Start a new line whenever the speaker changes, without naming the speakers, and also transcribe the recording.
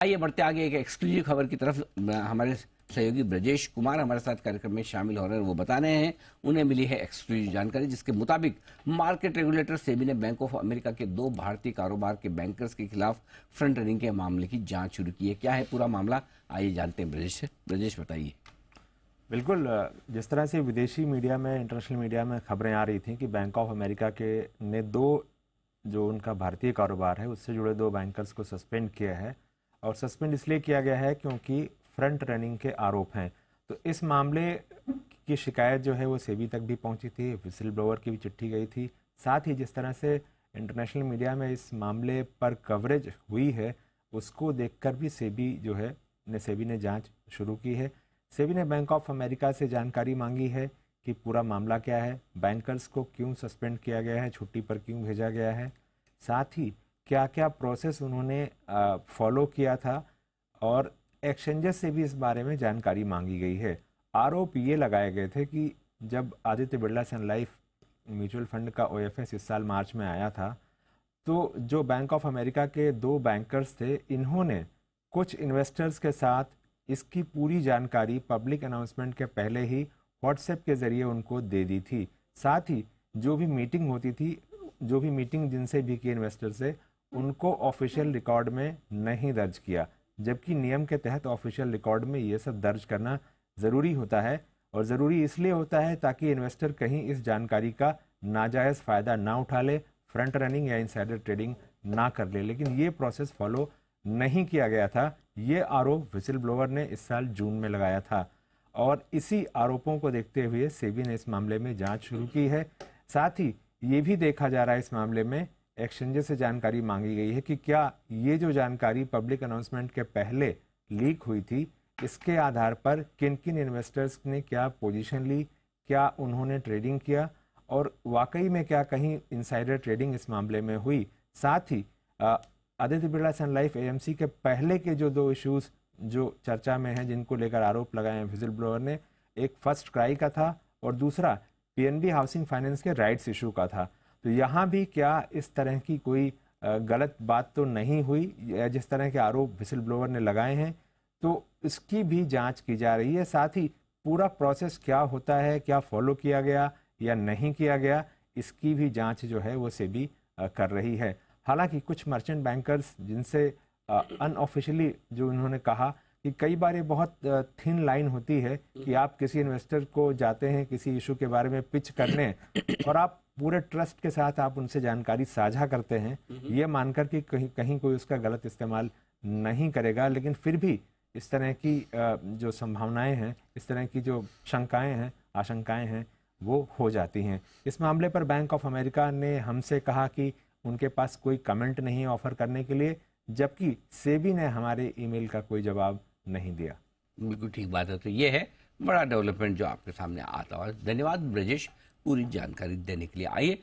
आइए बढ़ते आगे एक एक्सक्लूसिव खबर की तरफ। हमारे सहयोगी ब्रजेश कुमार हमारे साथ कार्यक्रम में शामिल हो रहे हैं। वो बता रहे हैं उन्हें मिली है एक्सक्लूसिव जानकारी, जिसके मुताबिक मार्केट रेगुलेटर सेबी ने बैंक ऑफ अमेरिका के 2 भारतीय कारोबार के बैंकर्स के खिलाफ फ्रंट रनिंग के मामले की जांच शुरू की है। क्या है पूरा मामला, आइए जानते हैं ब्रजेश से। ब्रजेश बताइए।
बिल्कुल, जिस तरह से विदेशी मीडिया में, इंटरनेशनल मीडिया में खबरें आ रही थी कि बैंक ऑफ अमेरिका के ने 2 जो उनका भारतीय कारोबार है उससे जुड़े 2 बैंकर्स को सस्पेंड किया है, और सस्पेंड इसलिए किया गया है क्योंकि फ्रंट रनिंग के आरोप हैं। तो इस मामले की शिकायत जो है वो सेबी तक भी पहुंची थी, विसिल ब्लोअर की भी चिट्ठी गई थी। साथ ही जिस तरह से इंटरनेशनल मीडिया में इस मामले पर कवरेज हुई है उसको देखकर भी सेबी ने जांच शुरू की है। सेबी ने बैंक ऑफ अमेरिका से जानकारी मांगी है कि पूरा मामला क्या है, बैंकर्स को क्यों सस्पेंड किया गया है, छुट्टी पर क्यों भेजा गया है, साथ ही क्या क्या प्रोसेस उन्होंने फॉलो किया था, और एक्सचेंजेस से भी इस बारे में जानकारी मांगी गई है। आरोप ये लगाए गए थे कि जब आदित्य बिरला सन लाइफ म्यूचुअल फंड का ओएफएस इस साल मार्च में आया था, तो जो बैंक ऑफ अमेरिका के 2 बैंकर्स थे, इन्होंने कुछ इन्वेस्टर्स के साथ इसकी पूरी जानकारी पब्लिक अनाउंसमेंट के पहले ही व्हाट्सएप के ज़रिए उनको दे दी थी। साथ ही जो भी मीटिंग होती थी, जो भी मीटिंग जिनसे भी की इन्वेस्टर से, उनको ऑफिशियल रिकॉर्ड में नहीं दर्ज किया, जबकि नियम के तहत ऑफिशियल रिकॉर्ड में ये सब दर्ज करना ज़रूरी होता है। और ज़रूरी इसलिए होता है ताकि इन्वेस्टर कहीं इस जानकारी का नाजायज़ फ़ायदा ना उठा ले, फ्रंट रनिंग या इनसाइडर ट्रेडिंग ना कर ले। लेकिन ये प्रोसेस फॉलो नहीं किया गया था। ये आरोप विसिल ब्लोअर ने इस साल जून में लगाया था, और इसी आरोपों को देखते हुए सेबी ने इस मामले में जांच शुरू की है। साथ ही ये भी देखा जा रहा है, इस मामले में एक्सचेंजेस से जानकारी मांगी गई है कि क्या ये जो जानकारी पब्लिक अनाउंसमेंट के पहले लीक हुई थी, इसके आधार पर किन किन इन्वेस्टर्स ने क्या पोजीशन ली, क्या उन्होंने ट्रेडिंग किया, और वाकई में क्या कहीं इनसाइडर ट्रेडिंग इस मामले में हुई। साथ ही आदित्य बिरला सन लाइफ एएमसी के पहले के जो 2 इश्यूज जो चर्चा में हैं, जिनको लेकर आरोप लगाए हैं विजिल ब्लोअर ने, एक फर्स्ट क्राई का था और दूसरा पीएनबी हाउसिंग फाइनेंस के राइट्स इशू का था। तो यहाँ भी क्या इस तरह की कोई गलत बात तो नहीं हुई, जिस तरह के आरोप विसिल ब्लोअर ने लगाए हैं, तो इसकी भी जांच की जा रही है। साथ ही पूरा प्रोसेस क्या होता है, क्या फॉलो किया गया या नहीं किया गया, इसकी भी जांच जो है वो सेबी कर रही है। हालांकि कुछ मर्चेंट बैंकर्स जिनसे अनऑफिशियली जो उन्होंने कहा कि कई बार ये बहुत थिन लाइन होती है कि आप किसी इन्वेस्टर को जाते हैं किसी इशू के बारे में पिच करने, और आप पूरे ट्रस्ट के साथ आप उनसे जानकारी साझा करते हैं, ये मानकर कि कहीं कहीं कोई उसका गलत इस्तेमाल नहीं करेगा। लेकिन फिर भी इस तरह की जो संभावनाएं हैं, इस तरह की जो शंकाएं हैं, आशंकाएं हैं, वो हो जाती हैं। इस मामले पर बैंक ऑफ अमेरिका ने हमसे कहा कि उनके पास कोई कमेंट नहीं है ऑफर करने के लिए, जबकि सेबी ने हमारे ईमेल का कोई जवाब नहीं दिया।
बिल्कुल ठीक बात है। तो ये है बड़ा डेवलपमेंट जो आपके सामने आता है। धन्यवाद ब्रजेश पूरी जानकारी देने के लिए। आइए